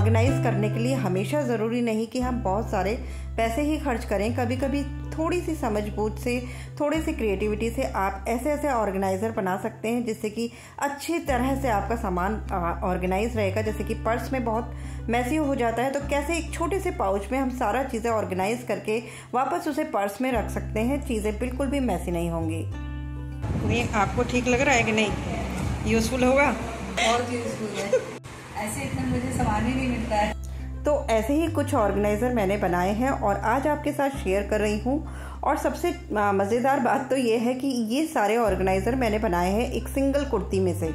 Organise करने के लिए हमेशा ज़रूरी नहीं कि हम बहुत सारे पैसे ही खर्च करें। कभी कभी थोड़ी सी समझबूझ से, थोड़ी सी क्रिएटिविटी से आप ऐसे ऐसे ऑर्गेनाइज़र बना सकते हैं जिससे कि अच्छी तरह से आपका सामान ऑर्गेनाइज रहेगा। जैसे कि पर्स में बहुत मैसी हो जाता है, तो कैसे एक छोटे से पाउच में हम सारा चीज़ें ऑर्गेनाइज करके वापस उसे पर्स में रख सकते हैं। चीज़ें बिल्कुल भी मैसी नहीं होंगी। नहीं, आपको ठीक लग रहा है कि नहीं? यूज़फुल होगा? बहुत यूज़फुल है। ऐसे इतना मुझे सामान ही नहीं मिलता है। तो ऐसे ही कुछ ऑर्गेनाइज़र मैंने बनाए हैं और आज आपके साथ शेयर कर रही हूँ। और सबसे मज़ेदार बात तो ये है कि ये सारे ऑर्गेनाइज़र मैंने बनाए हैं एक सिंगल कुर्ती में से।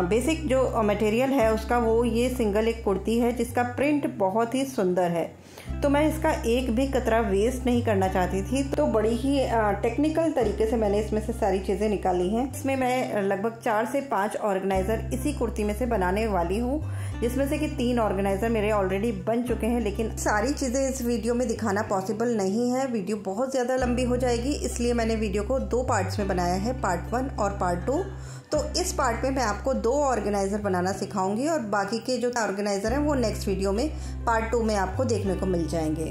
बेसिक जो मटेरियल है उसका वो ये सिंगल एक कुर्ती है जिसका प्रिंट बहुत ही सुंदर है। तो मैं इसका एक भी कतरा वेस्ट नहीं करना चाहती थी, तो बड़ी ही टेक्निकल तरीके से मैंने इसमें से सारी चीज़ें निकाली हैं। इसमें मैं लगभग 4 से 5 ऑर्गेनाइज़र इसी कुर्ती में से बनाने वाली हूँ, जिसमें से कि 3 ऑर्गेनाइज़र मेरे ऑलरेडी बन चुके हैं। लेकिन सारी चीज़ें इस वीडियो में दिखाना पॉसिबल नहीं है, वीडियो बहुत ज़्यादा लंबी हो जाएगी, इसलिए मैंने वीडियो को 2 पार्ट्स में बनाया है, पार्ट 1 और पार्ट 2। तो इस पार्ट में मैं आपको 2 ऑर्गेनाइज़र बनाना सिखाऊंगी और बाकी के जो ऑर्गेनाइज़र हैं वो नेक्स्ट वीडियो में पार्ट 2 में आपको देखने को मिल जाएंगे।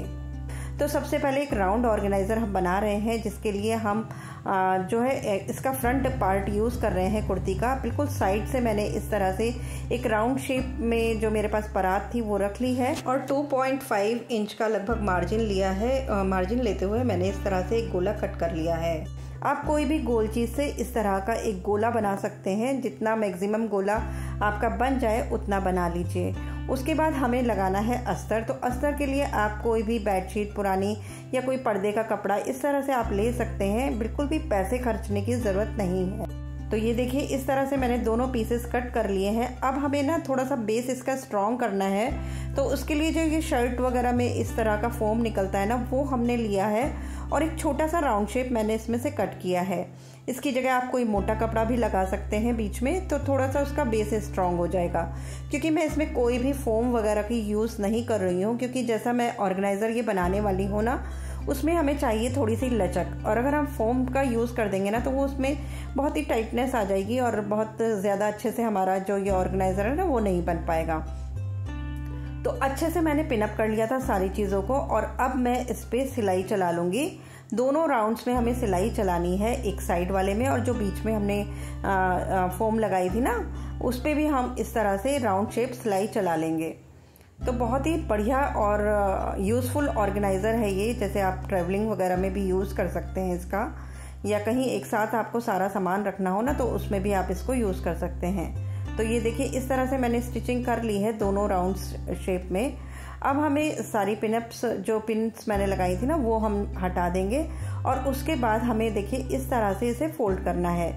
तो सबसे पहले एक राउंड ऑर्गेनाइज़र हम बना रहे हैं, जिसके लिए हम जो है इसका फ्रंट पार्ट यूज़ कर रहे हैं कुर्ती का। बिल्कुल साइड से मैंने इस तरह से एक राउंड शेप में जो मेरे पास परात थी वो रख ली है और 2.5 इंच का लगभग मार्जिन लिया है। मार्जिन लेते हुए मैंने इस तरह से एक गोला कट कर लिया है। आप कोई भी गोल चीज़ से इस तरह का एक गोला बना सकते हैं, जितना मैक्सिमम गोला आपका बन जाए उतना बना लीजिए। उसके बाद हमें लगाना है अस्तर। तो अस्तर के लिए आप कोई भी बेडशीट पुरानी या कोई पर्दे का कपड़ा इस तरह से आप ले सकते हैं, बिल्कुल भी पैसे खर्चने की ज़रूरत नहीं है। तो ये देखिए इस तरह से मैंने दोनों पीसेस कट कर लिए हैं। अब हमें ना थोड़ा सा बेस इसका स्ट्रॉन्ग करना है, तो उसके लिए जो ये शर्ट वगैरह में इस तरह का फोम निकलता है ना, वो हमने लिया है और एक छोटा सा राउंड शेप मैंने इसमें से कट किया है। इसकी जगह आप कोई मोटा कपड़ा भी लगा सकते हैं बीच में, तो थोड़ा सा उसका बेस स्ट्रॉन्ग हो जाएगा। क्योंकि मैं इसमें कोई भी फोम वगैरह की यूज़ नहीं कर रही हूँ, क्योंकि जैसा मैं ऑर्गेनाइज़र ये बनाने वाली हूँ ना, उसमें हमें चाहिए थोड़ी सी लचक, और अगर हम फोम का यूज़ कर देंगे ना तो वो उसमें बहुत ही टाइटनेस आ जाएगी और बहुत ज़्यादा अच्छे से हमारा जो ये ऑर्गेनाइज़र है ना वो नहीं बन पाएगा। तो अच्छे से मैंने पिनअप कर लिया था सारी चीज़ों को और अब मैं इस पर सिलाई चला लूँगी। दोनों राउंड्स में हमें सिलाई चलानी है, एक साइड वाले में और जो बीच में हमने फोम लगाई थी ना उस पर भी हम इस तरह से राउंड शेप सिलाई चला लेंगे। तो बहुत ही बढ़िया और यूज़फुल ऑर्गेनाइज़र है ये। जैसे आप ट्रैवलिंग वगैरह में भी यूज़ कर सकते हैं इसका, या कहीं एक साथ आपको सारा सामान रखना हो ना तो उसमें भी आप इसको यूज़ कर सकते हैं। तो ये देखिए इस तरह से मैंने स्टिचिंग कर ली है दोनों राउंड शेप में। अब हमें सारी पिनअप्स जो पिन्स मैंने लगाई थी ना वो हम हटा देंगे और उसके बाद हमें देखिए इस तरह से इसे फोल्ड करना है।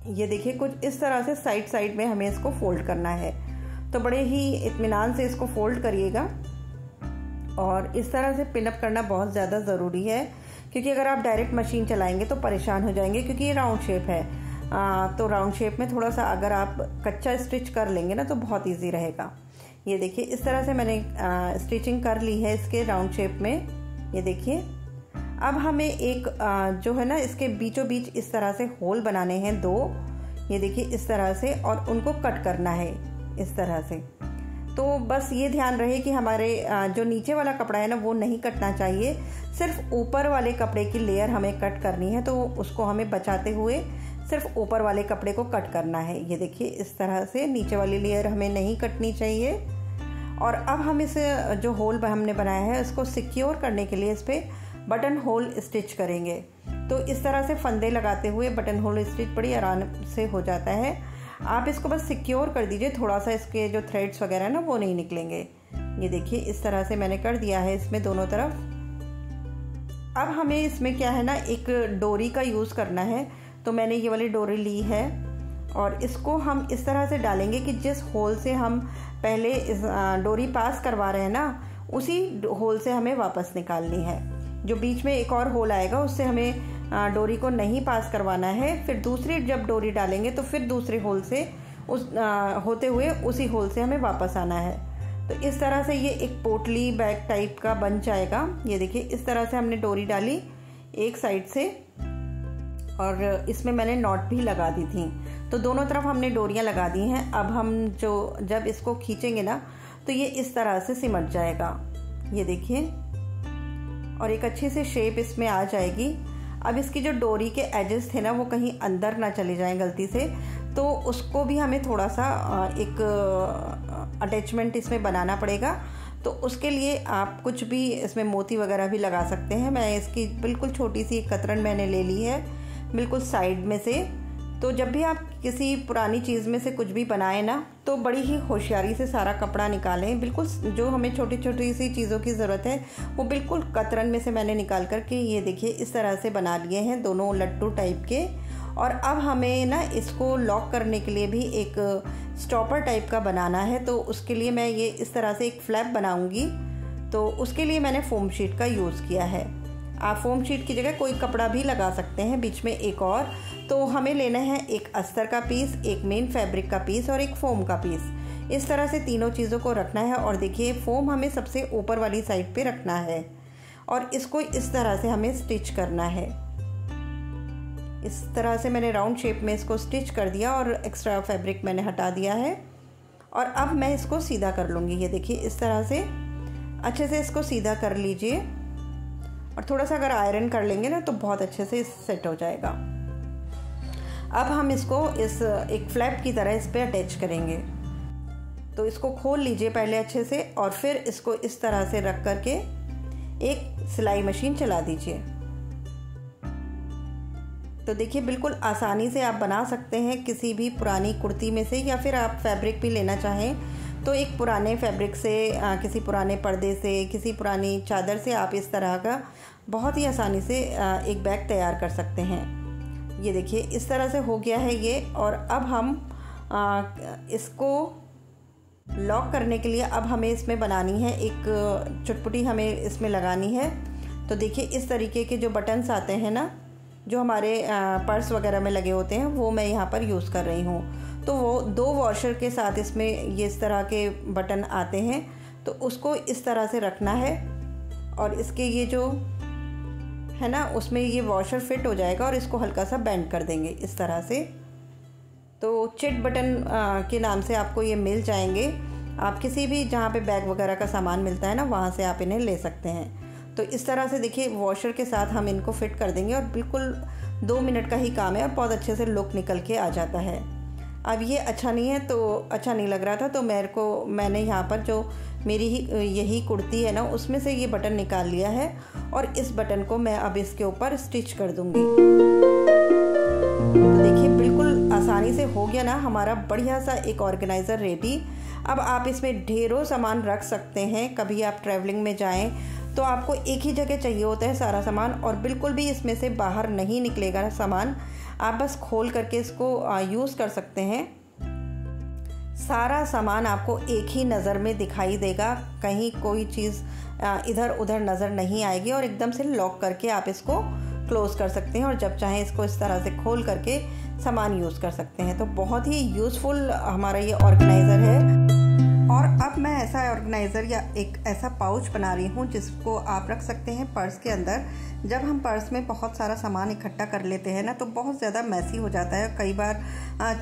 ये देखिए कुछ इस तरह से साइड साइड में हमें इसको फोल्ड करना है। तो बड़े ही इत्मीनान से इसको फोल्ड करिएगा और इस तरह से पिनअप करना बहुत ज़्यादा ज़रूरी है, क्योंकि अगर आप डायरेक्ट मशीन चलाएंगे तो परेशान हो जाएंगे, क्योंकि ये राउंड शेप है। तो राउंड शेप में थोड़ा सा अगर आप कच्चा स्टिच कर लेंगे ना तो बहुत इजी रहेगा। ये देखिए इस तरह से मैंने स्टिचिंग कर ली है इसके राउंड शेप में। ये देखिए अब हमें एक जो है ना इसके बीचों बीच इस तरह से होल बनाने हैं 2। ये देखिए इस तरह से, और उनको कट करना है इस तरह से। तो बस ये ध्यान रहे कि हमारे जो नीचे वाला कपड़ा है ना वो नहीं कटना चाहिए, सिर्फ ऊपर वाले कपड़े की लेयर हमें कट करनी है। तो उसको हमें बचाते हुए सिर्फ ऊपर वाले कपड़े को कट करना है। ये देखिए इस तरह से नीचे वाली लेयर हमें नहीं कटनी चाहिए। और अब हम इस जो होल हमने बनाया है उसको सिक्योर करने के लिए इस पर बटन होल स्टिच करेंगे। तो इस तरह से फंदे लगाते हुए बटन होल स्टिच बड़ी आराम से हो जाता है। आप इसको बस सिक्योर कर दीजिए, थोड़ा सा इसके जो थ्रेड्स वगैरह ना वो नहीं निकलेंगे। ये देखिए इस तरह से मैंने कर दिया है इसमें दोनों तरफ। अब हमें इसमें क्या है ना एक डोरी का यूज़ करना है। तो मैंने ये वाली डोरी ली है और इसको हम इस तरह से डालेंगे कि जिस होल से हम पहले इस डोरी पास करवा रहे हैं ना उसी होल से हमें वापस निकालनी है। जो बीच में एक और होल आएगा उससे हमें डोरी को नहीं पास करवाना है। फिर दूसरी जब डोरी डालेंगे तो फिर दूसरे होल से उस होते हुए उसी होल से हमें वापस आना है। तो इस तरह से ये एक पोटली बैग टाइप का बन जाएगा। ये देखिए इस तरह से हमने डोरी डाली एक साइड से और इसमें मैंने नॉट भी लगा दी थी। तो दोनों तरफ हमने डोरियां लगा दी हैं। अब हम जब इसको खींचेंगे ना तो ये इस तरह से सिमट जाएगा, ये देखिए, और एक अच्छी सी शेप इसमें आ जाएगी। अब इसकी जो डोरी के एजेस थे ना वो कहीं अंदर ना चले जाएं गलती से, तो उसको भी हमें थोड़ा सा एक अटैचमेंट इसमें बनाना पड़ेगा। तो उसके लिए आप कुछ भी इसमें मोती वगैरह भी लगा सकते हैं। मैं इसकी बिल्कुल छोटी सी कतरन मैंने ले ली है बिल्कुल साइड में से। तो जब भी आप किसी पुरानी चीज़ में से कुछ भी बनाएं ना तो बड़ी ही होशियारी से सारा कपड़ा निकालें। बिल्कुल जो हमें छोटी छोटी सी चीज़ों की ज़रूरत है वो बिल्कुल कतरन में से मैंने निकाल कर के ये देखिए इस तरह से बना लिए हैं दोनों लट्टू टाइप के। और अब हमें ना इसको लॉक करने के लिए भी एक स्टॉपर टाइप का बनाना है। तो उसके लिए मैं ये इस तरह से एक फ्लैप बनाऊंगी। तो उसके लिए मैंने फोम शीट का यूज़ किया है। आप फोम शीट की जगह कोई कपड़ा भी लगा सकते हैं बीच में एक और। तो हमें लेना है एक अस्तर का पीस, एक मेन फैब्रिक का पीस और एक फोम का पीस। इस तरह से तीनों चीज़ों को रखना है। और देखिए फोम हमें सबसे ऊपर वाली साइड पे रखना है और इसको इस तरह से हमें स्टिच करना है। इस तरह से मैंने राउंड शेप में इसको स्टिच कर दिया और एक्स्ट्रा फैब्रिक मैंने हटा दिया है। और अब मैं इसको सीधा कर लूँगी। ये देखिए इस तरह से अच्छे से इसको सीधा कर लीजिए और थोड़ा सा अगर आयरन कर लेंगे ना तो बहुत अच्छे से सेट हो जाएगा। अब हम इसको इस एक फ्लैप की तरह इस पर अटैच करेंगे। तो इसको खोल लीजिए पहले अच्छे से और फिर इसको इस तरह से रख करके एक सिलाई मशीन चला दीजिए। तो देखिए बिल्कुल आसानी से आप बना सकते हैं किसी भी पुरानी कुर्ती में से, या फिर आप फैब्रिक भी लेना चाहें तो एक पुराने फैब्रिक से, किसी पुराने पर्दे से, किसी पुरानी चादर से आप इस तरह का बहुत ही आसानी से एक बैग तैयार कर सकते हैं। ये देखिए इस तरह से हो गया है ये। और अब हम इसको लॉक करने के लिए अब हमें इसमें बनानी है एक चुटपुटी, हमें इसमें लगानी है। तो देखिए इस तरीके के जो बटन्स आते हैं ना जो हमारे पर्स वगैरह में लगे होते हैं वो मैं यहाँ पर यूज़ कर रही हूँ। तो वो 2 वॉशर के साथ इसमें ये इस तरह के बटन आते हैं। तो उसको इस तरह से रखना है और इसके ये जो है ना उसमें ये वॉशर फिट हो जाएगा और इसको हल्का सा बेंड कर देंगे इस तरह से। तो चिट बटन के नाम से आपको ये मिल जाएंगे। आप किसी भी जहाँ पे बैग वगैरह का सामान मिलता है ना वहाँ से आप इन्हें ले सकते हैं। तो इस तरह से देखिए वॉशर के साथ हम इनको फिट कर देंगे और बिल्कुल 2 मिनट का ही काम है और बहुत अच्छे से लुक निकल के आ जाता है। अब ये अच्छा नहीं है तो अच्छा नहीं लग रहा था तो मैंने यहाँ पर जो मेरी यही कुर्ती है ना उसमें से ये बटन निकाल लिया है और इस बटन को मैं अब इसके ऊपर स्टिच कर दूँगी। तो देखिए बिल्कुल आसानी से हो गया ना हमारा बढ़िया सा एक ऑर्गेनाइज़र रेडी। अब आप इसमें ढेरों सामान रख सकते हैं। कभी आप ट्रैवलिंग में जाएं तो आपको एक ही जगह चाहिए होता है सारा सामान और बिल्कुल भी इसमें से बाहर नहीं निकलेगा सामान। आप बस खोल करके इसको यूज़ कर सकते हैं। सारा सामान आपको एक ही नज़र में दिखाई देगा, कहीं कोई चीज़ इधर उधर नज़र नहीं आएगी और एकदम से लॉक करके आप इसको क्लोज़ कर सकते हैं और जब चाहें इसको इस तरह से खोल करके सामान यूज़ कर सकते हैं। तो बहुत ही यूज़फुल हमारा ये ऑर्गेनाइज़र है। और अब मैं ऐसा ऑर्गेनाइज़र या एक ऐसा पाउच बना रही हूँ जिसको आप रख सकते हैं पर्स के अंदर। जब हम पर्स में बहुत सारा सामान इकट्ठा कर लेते हैं ना तो बहुत ज़्यादा मैसी हो जाता है, कई बार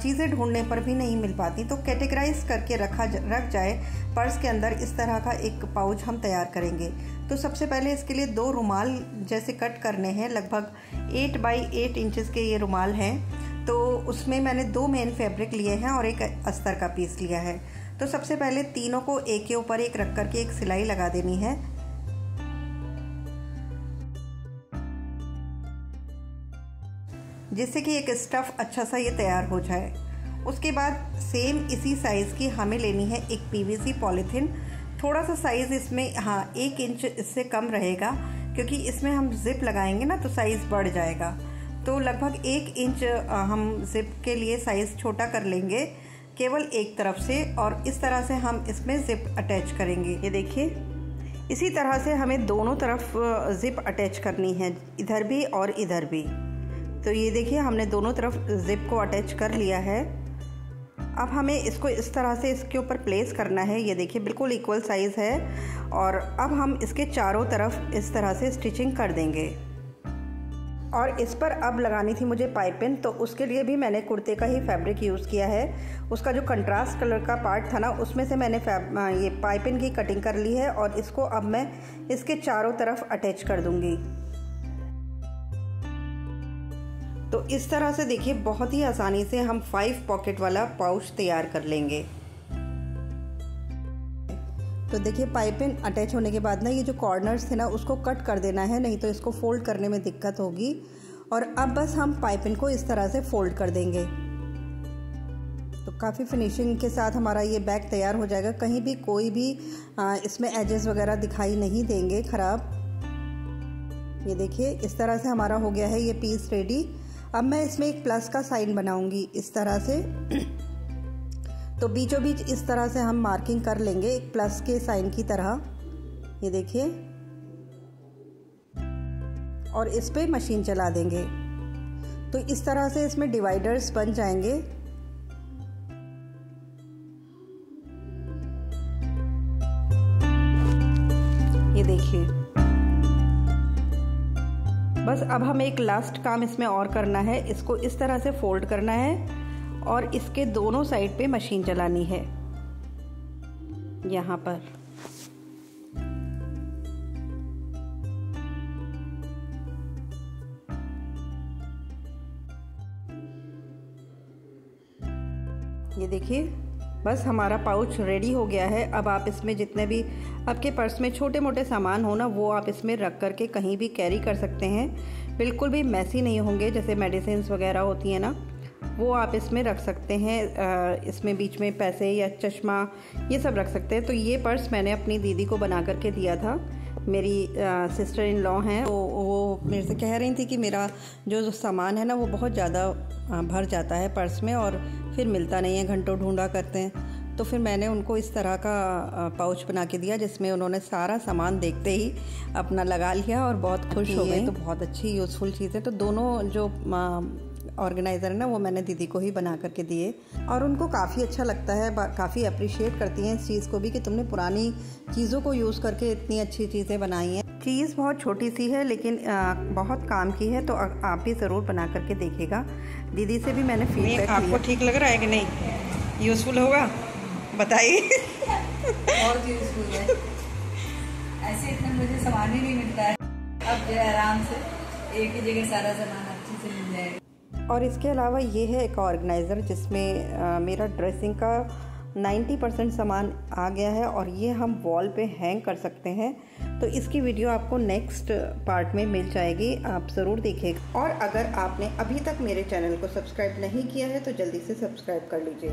चीज़ें ढूंढने पर भी नहीं मिल पाती। तो कैटेगराइज करके रख जाए पर्स के अंदर, इस तरह का एक पाउच हम तैयार करेंगे। तो सबसे पहले इसके लिए 2 रुमाल जैसे कट करने हैं, लगभग 8 बाई 8 इंचेस के ये रुमाल हैं। तो उसमें मैंने 2 मेन फैब्रिक लिए हैं और एक अस्तर का पीस लिया है। तो सबसे पहले तीनों को एक के ऊपर एक रख करके एक सिलाई लगा देनी है। जिससे कि एक स्टफ़ अच्छा सा ये तैयार हो जाए। उसके बाद सेम इसी साइज़ की हमें लेनी है एक पीवीसी पॉलीथीन। थोड़ा सा साइज़ इसमें 1 इंच इससे कम रहेगा क्योंकि इसमें हम जिप लगाएंगे ना तो साइज़ बढ़ जाएगा। तो लगभग 1 इंच हम जिप के लिए साइज़ छोटा कर लेंगे केवल एक तरफ से और इस तरह से हम इसमें जिप अटैच करेंगे। ये देखिए इसी तरह से हमें दोनों तरफ जिप अटैच करनी है, इधर भी और इधर भी। तो ये देखिए हमने दोनों तरफ जिप को अटैच कर लिया है। अब हमें इसको इस तरह से इसके ऊपर प्लेस करना है। ये देखिए बिल्कुल इक्वल साइज़ है और अब हम इसके चारों तरफ इस तरह से स्टिचिंग कर देंगे। और इस पर अब लगानी थी मुझे पाइपिंग, तो उसके लिए भी मैंने कुर्ते का ही फैब्रिक यूज़ किया है। उसका जो कंट्रास्ट कलर का पार्ट था ना, उसमें से मैंने ये पाइपिंग की कटिंग कर ली है और इसको अब मैं इसके चारों तरफ अटैच कर दूंगी। तो इस तरह से देखिए बहुत ही आसानी से हम 5 पॉकेट वाला पाउच तैयार कर लेंगे। तो देखिए पाइपिंग अटैच होने के बाद ना ये जो कॉर्नर्स थे ना उसको कट कर देना है, नहीं तो इसको फोल्ड करने में दिक्कत होगी। और अब बस हम पाइपिंग को इस तरह से फोल्ड कर देंगे तो काफ़ी फिनिशिंग के साथ हमारा ये बैग तैयार हो जाएगा। कहीं भी कोई भी इसमें एजेस वगैरह दिखाई नहीं देंगे ख़राब। ये देखिए इस तरह से हमारा हो गया है ये पीस रेडी। अब मैं इसमें एक प्लस का साइन बनाऊंगी इस तरह से। तो बीचों बीच इस तरह से हम मार्किंग कर लेंगे एक प्लस के साइन की तरह। ये देखिए, और इस पे मशीन चला देंगे तो इस तरह से इसमें डिवाइडर्स बन जाएंगे। ये देखिए, बस अब हमें एक लास्ट काम इसमें और करना है। इसको इस तरह से फोल्ड करना है और इसके दोनों साइड पे मशीन चलानी है यहाँ पर। ये देखिए बस हमारा पाउच रेडी हो गया है। अब आप इसमें जितने भी आपके पर्स में छोटे मोटे सामान हो ना, वो आप इसमें रख करके कहीं भी कैरी कर सकते हैं। बिल्कुल भी मैसी नहीं होंगे, जैसे मेडिसिन्स वगैरह होती हैं ना, वो आप इसमें रख सकते हैं। इसमें बीच में पैसे या चश्मा ये सब रख सकते हैं। तो ये पर्स मैंने अपनी दीदी को बना करके दिया था। मेरी सिस्टर इन लॉ हैं, तो वो मेरे से कह रही थी कि मेरा जो सामान है ना वो बहुत ज़्यादा भर जाता है पर्स में और फिर मिलता नहीं है, घंटों ढूंढा करते हैं। तो फिर मैंने उनको इस तरह का पाउच बना के दिया जिसमें उन्होंने सारा सामान देखते ही अपना लगा लिया और बहुत खुश हो गई। तो बहुत अच्छी यूज़फुल चीज़ है। तो दोनों जो ऑर्गेनाइज़र है ना वो मैंने दीदी को ही बना करके दिए और उनको काफ़ी अच्छा लगता है, काफ़ी अप्रिशिएट करती हैं इस चीज़ को भी कि तुमने पुरानी चीज़ों को यूज़ करके इतनी अच्छी चीज़ें बनाई हैं। चीज़ बहुत छोटी सी है लेकिन बहुत काम की है, तो आप भी ज़रूर बना करके देखिएगा। दीदी से भी मैंने फीडबैक लिया। आपको ठीक लग रहा है कि नहीं? यूज़फुल होगा, बताइए। बहुत यूज़फुल है। ऐसे इतना मुझे सामान ही नहीं मिलता है। अब जो है आराम से एक ही जगह सारा सामान अच्छे से मिल जाएगा। और इसके अलावा ये है एक ऑर्गेनाइज़र जिसमें मेरा ड्रेसिंग का 90% सामान आ गया है और ये हम वॉल पे हैंग कर सकते हैं। तो इसकी वीडियो आपको नेक्स्ट पार्ट में मिल जाएगी, आप ज़रूर देखिएगा। और अगर आपने अभी तक मेरे चैनल को सब्सक्राइब नहीं किया है तो जल्दी से सब्सक्राइब कर लीजिए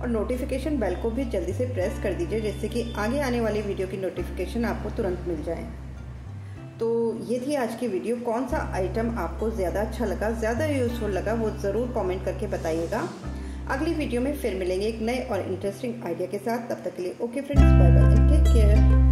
और नोटिफिकेशन बेल को भी जल्दी से प्रेस कर दीजिए, जिससे कि आगे आने वाली वीडियो की नोटिफिकेशन आपको तुरंत मिल जाए। तो ये थी आज की वीडियो। कौन सा आइटम आपको ज़्यादा अच्छा लगा, ज़्यादा यूज़फुल लगा, वो ज़रूर कमेंट करके बताइएगा। अगली वीडियो में फिर मिलेंगे एक नए और इंटरेस्टिंग आइडिया के साथ। तब तक के लिए okay friends, bye bye and take care.